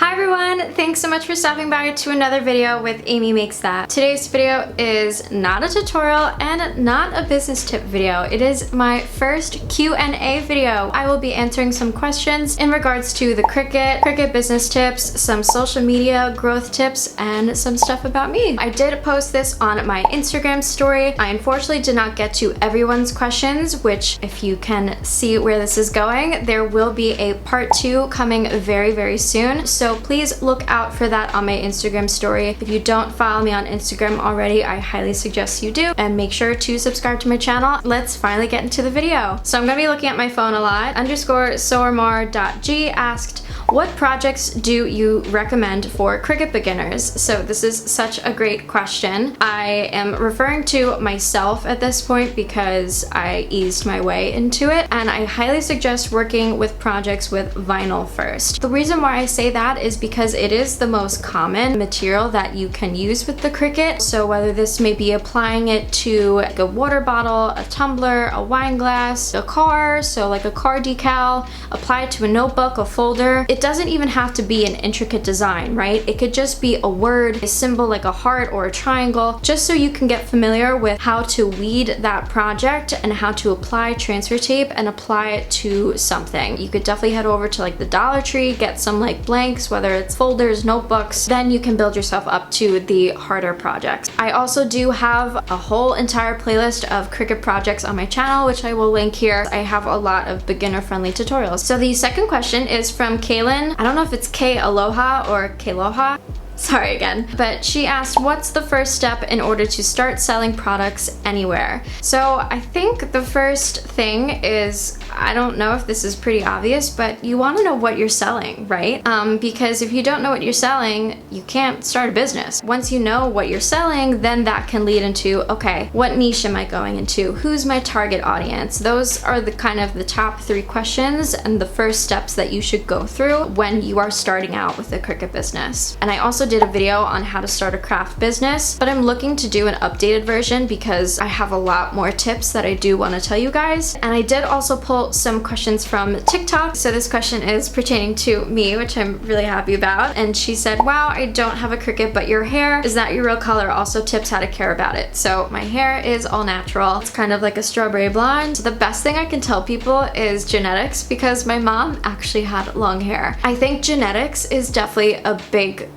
Hi everyone! Thanks so much for stopping by to another video with Amy Makes That. Today's video is not a tutorial and not a business tip video. It is my first Q&A video. I will be answering some questions in regards to the Cricut business tips, some social media growth tips, and some stuff about me. I did post this on my Instagram story. I unfortunately did not get to everyone's questions, which if you can see where this is going, there will be a part 2 coming very, very soon. So please look out for that on my Instagram story. If you don't follow me on Instagram already, I highly suggest you do, and make sure to subscribe to my channel. Let's finally get into the video. So I'm gonna be looking at my phone a lot. _soarmar.g asked, what projects do you recommend for Cricut beginners? So this is such a great question. I am referring to myself at this point because I eased my way into it, and I highly suggest working with projects with vinyl first. The reason why I say that is because it is the most common material that you can use with the Cricut. So whether this may be applying it to like a water bottle, a tumbler, a wine glass, a car, so like a car decal, apply it to a notebook, a folder. It doesn't even have to be an intricate design, right? It could just be a word, a symbol like a heart or a triangle, just so you can get familiar with how to weed that project and how to apply transfer tape and apply it to something. You could definitely head over to like the Dollar Tree, get some like blanks, whether it's folders, notebooks, then you can build yourself up to the harder projects. I also do have a whole entire playlist of Cricut projects on my channel, which I will link here. I have a lot of beginner-friendly tutorials. So the second question is from Kaylin. I don't know if it's K-Aloha or K-Loha. Sorry again, but she asked, what's the first step in order to start selling products anywhere? So I think the first thing is, I don't know if this is pretty obvious, but you want to know what you're selling, right? Because if you don't know what you're selling, you can't start a business. Once you know what you're selling, then that can lead into, okay, what niche am I going into? Who's my target audience? Those are the kind of the top 3 questions and the first steps that you should go through when you are starting out with a Cricut business. And I also did a video on how to start a craft business, but I'm looking to do an updated version because I have a lot more tips that I do want to tell you guys. And I did also pull some questions from TikTok. So this question is pertaining to me, which I'm really happy about. And she said, wow, I don't have a Cricut, but your hair, is that your real color? Also tips how to care about it. So my hair is all natural. It's kind of like a strawberry blonde. So the best thing I can tell people is genetics, because my mom actually had long hair. I think genetics is definitely a big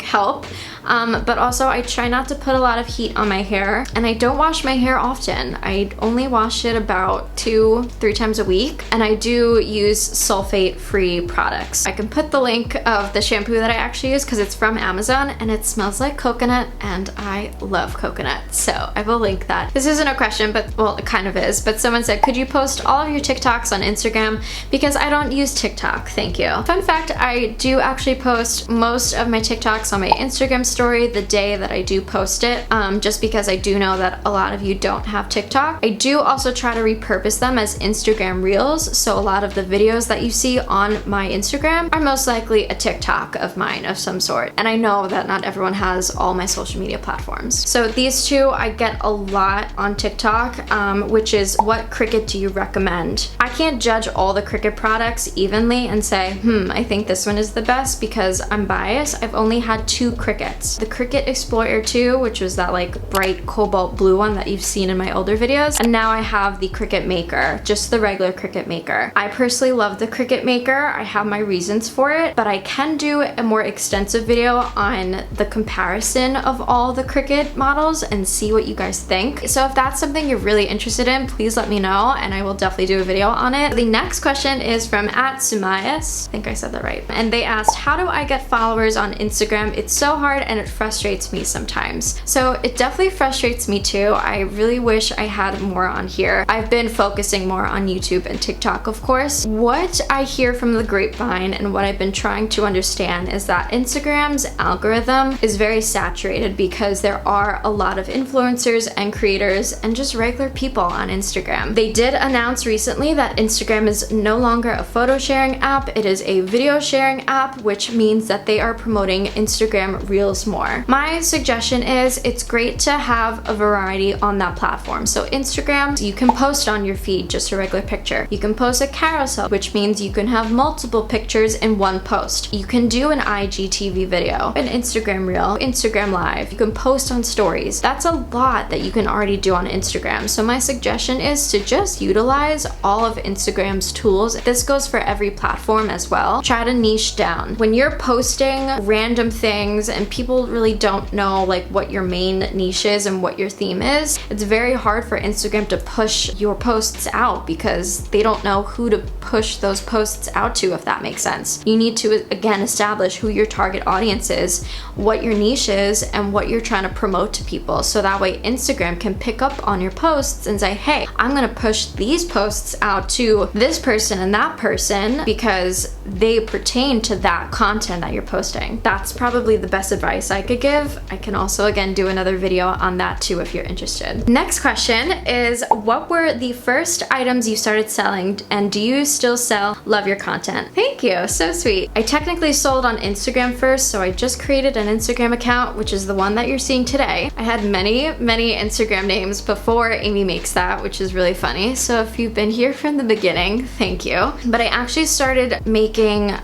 help, but also I try not to put a lot of heat on my hair, and I don't wash my hair often. I only wash it about 2-3 times a week, and I do use sulfate-free products. I can put the link of the shampoo that I actually use because it's from Amazon and it smells like coconut, and I love coconut, so I will link that. This isn't a question, but well, it kind of is, but someone said, could you post all of your TikToks on Instagram? Because I don't use TikTok, thank you. Fun fact, I do actually post most of my TikToks on my Instagram story the day that I do post it, just because I do know that a lot of you don't have TikTok. I do also try to repurpose them as Instagram Reels, so a lot of the videos that you see on my Instagram are most likely a TikTok of mine of some sort. And I know that not everyone has all my social media platforms. So these two I get a lot on TikTok, which is, what Cricut do you recommend? I can't judge all the Cricut products evenly and say, I think this one is the best because I'm biased. I've only had 2 Cricuts. The Cricut Explorer 2, which was that like bright cobalt blue one that you've seen in my older videos, and now I have the Cricut Maker, just the regular Cricut Maker. I personally love the Cricut Maker. I have my reasons for it, but I can do a more extensive video on the comparison of all the Cricut models and see what you guys think. So if that's something you're really interested in, please let me know and I will definitely do a video on it. The next question is from @Sumayas. I think I said that right. And they asked, how do I get followers on Instagram? It's so hard and it frustrates me sometimes. So it definitely frustrates me too. I really wish I had more on here. I've been focusing more on YouTube and TikTok, of course. What I hear from the grapevine and what I've been trying to understand is that Instagram's algorithm is very saturated because there are a lot of influencers and creators and just regular people on Instagram. They did announce recently that Instagram is no longer a photo sharing app. It is a video sharing app, which means that they are promoting Instagram Reels more. My suggestion is it's great to have a variety on that platform. So Instagram, you can post on your feed just a regular picture. You can post a carousel, which means you can have multiple pictures in one post. You can do an IGTV video, an Instagram Reel, Instagram Live. You can post on stories. That's a lot that you can already do on Instagram. So my suggestion is to just utilize all of Instagram's tools. This goes for every platform as well. Try to niche down. When you're posting random things and people really don't know like what your main niche is and what your theme is, it's very hard for Instagram to push your posts out because they don't know who to push those posts out to, if that makes sense. You need to, again, establish who your target audience is, what your niche is, and what you're trying to promote to people. So that way Instagram can pick up on your posts and say, hey, I'm gonna push these posts out to this person and that person because they pertain to that content that you're posting. That's probably the best advice I could give. I can also, again, do another video on that too if you're interested. Next question is, what were the first items you started selling and do you still sell? Love your content. Thank you, so sweet. I technically sold on Instagram first, so I just created an Instagram account, which is the one that you're seeing today. I had many Instagram names before Amy Makes That, which is really funny. So if you've been here from the beginning, thank you. But I actually started making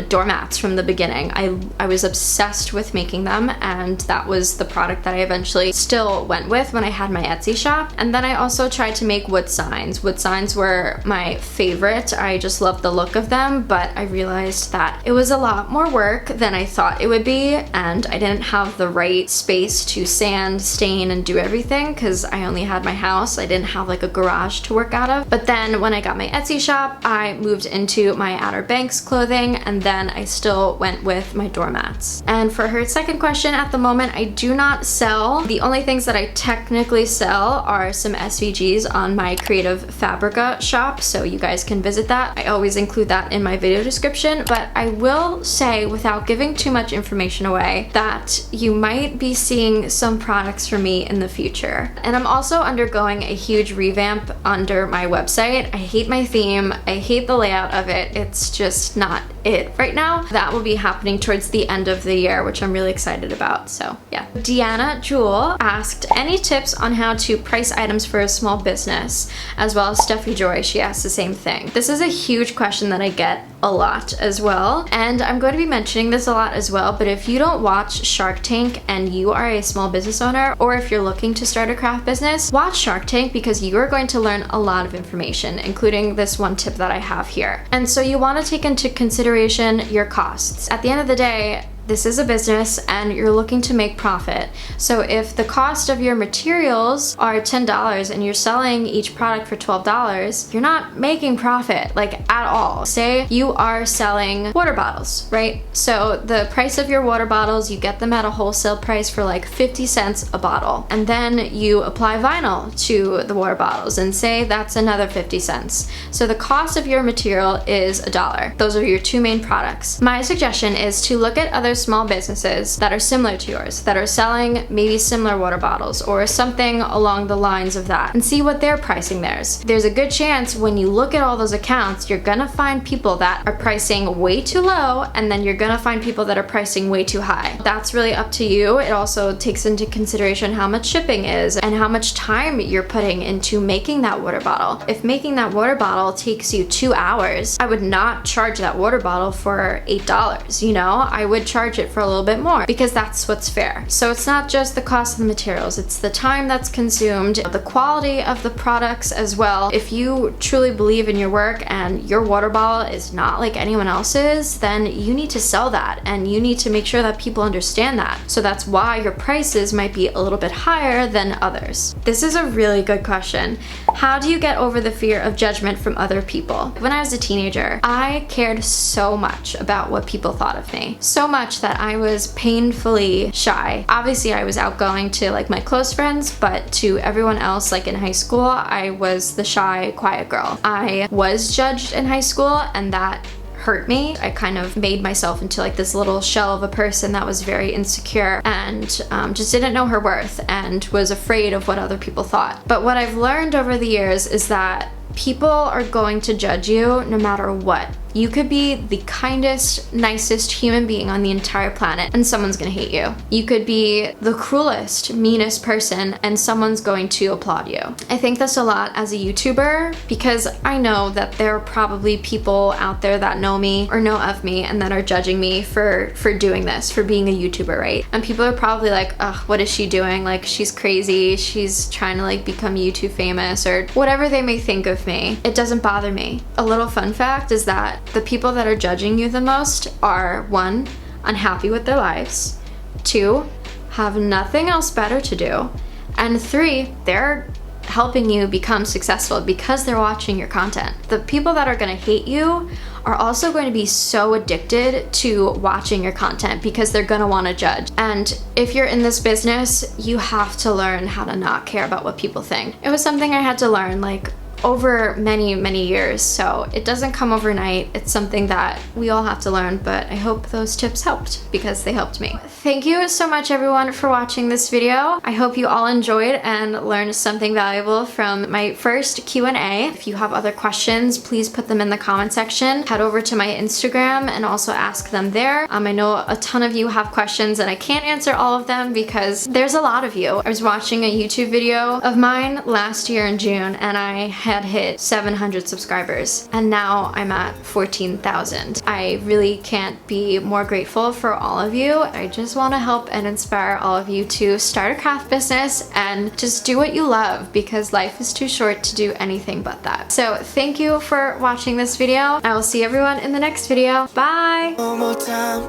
doormats from the beginning. I was obsessed with making them, and that was the product that I eventually still went with when I had my Etsy shop. And then I also tried to make wood signs. Wood signs were my favorite. I just loved the look of them, but I realized that it was a lot more work than I thought it would be, and I didn't have the right space to sand, stain, and do everything because I only had my house. I didn't have like a garage to work out of. But then when I got my Etsy shop, I moved into my Outer Banks clothing, and then I still went with my doormats. And for her second question, at the moment, I do not sell. The only things that I technically sell are some SVGs on my Creative Fabrica shop, so you guys can visit that. I always include that in my video description, but I will say, without giving too much information away, that you might be seeing some products from me in the future. And I'm also undergoing a huge revamp under my website. I hate my theme. I hate the layout of it. It's just not it right now. That will be happening towards the end of the year, which I'm really excited about. So yeah. Deanna Jewel asked, any tips on how to price items for a small business? As well as Steffi Joy, she asked the same thing. This is a huge question that I get a lot as well, and I'm going to be mentioning this a lot as well, but if you don't watch Shark Tank and you are a small business owner, or if you're looking to start a craft business, watch Shark Tank because you are going to learn a lot of information, including this one tip that I have here. And so you want to take into consideration your costs. At the end of the day, this is a business and you're looking to make profit. So if the cost of your materials are $10 and you're selling each product for $12, you're not making profit, like at all. Say you are selling water bottles, right? So the price of your water bottles, you get them at a wholesale price for like 50 cents a bottle. And then you apply vinyl to the water bottles and say that's another 50 cents. So the cost of your material is $1. Those are your two main products. My suggestion is to look at other small businesses that are similar to yours, that are selling maybe similar water bottles or something along the lines of that, and see what they're pricing theirs. There's a good chance when you look at all those accounts, you're gonna find people that are pricing way too low, and then you're gonna find people that are pricing way too high. That's really up to you. It also takes into consideration how much shipping is and how much time you're putting into making that water bottle. If making that water bottle takes you 2 hours, I would not charge that water bottle for $8, you know? I would charge it for a little bit more because that's what's fair. So it's not just the cost of the materials, it's the time that's consumed, the quality of the products as well. If you truly believe in your work and your water bottle is not like anyone else's, then you need to sell that and you need to make sure that people understand that. So that's why your prices might be a little bit higher than others. This is a really good question. How do you get over the fear of judgment from other people? When I was a teenager, I cared so much about what people thought of me. So much that I was painfully shy. Obviously, I was outgoing to like my close friends, but to everyone else, like in high school, I was the shy, quiet girl. I was judged in high school, and that hurt me. I kind of made myself into like this little shell of a person that was very insecure and just didn't know her worth and was afraid of what other people thought. But what I've learned over the years is that people are going to judge you no matter what. You could be the kindest, nicest human being on the entire planet and someone's gonna hate you. You could be the cruelest, meanest person and someone's going to applaud you. I think this a lot as a YouTuber because I know that there are probably people out there that know me or know of me and that are judging me for doing this, for being a YouTuber, right? And people are probably like, ugh, what is she doing? Like, she's crazy, she's trying to like become YouTube famous or whatever they may think of me. It doesn't bother me. A little fun fact is that the people that are judging you the most are 1, unhappy with their lives, 2, have nothing else better to do, and 3, they're helping you become successful because they're watching your content. The people that are gonna hate you are also going to be so addicted to watching your content because they're gonna wanna judge. And if you're in this business, you have to learn how to not care about what people think. It was something I had to learn like over many years, so it doesn't come overnight. It's something that we all have to learn, but I hope those tips helped because they helped me. Thank you so much everyone for watching this video. I hope you all enjoyed and learned something valuable from my first Q&A. If you have other questions, please put them in the comment section. Head over to my Instagram and also ask them there. I know a ton of you have questions and I can't answer all of them because there's a lot of you. I was watching a YouTube video of mine last year in June and I had hit 700 subscribers and now I'm at 14,000. I really can't be more grateful for all of you. I just want to help and inspire all of you to start a craft business and just do what you love because life is too short to do anything but that. So thank you for watching this video. I will see everyone in the next video. Bye! One more time,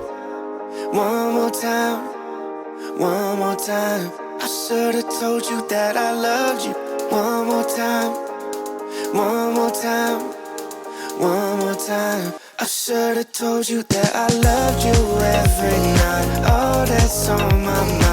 one more time, one more time. I should have told you that I loved you. One more time. One more time, one more time. I should have told you that I loved you every night. All that's on my mind.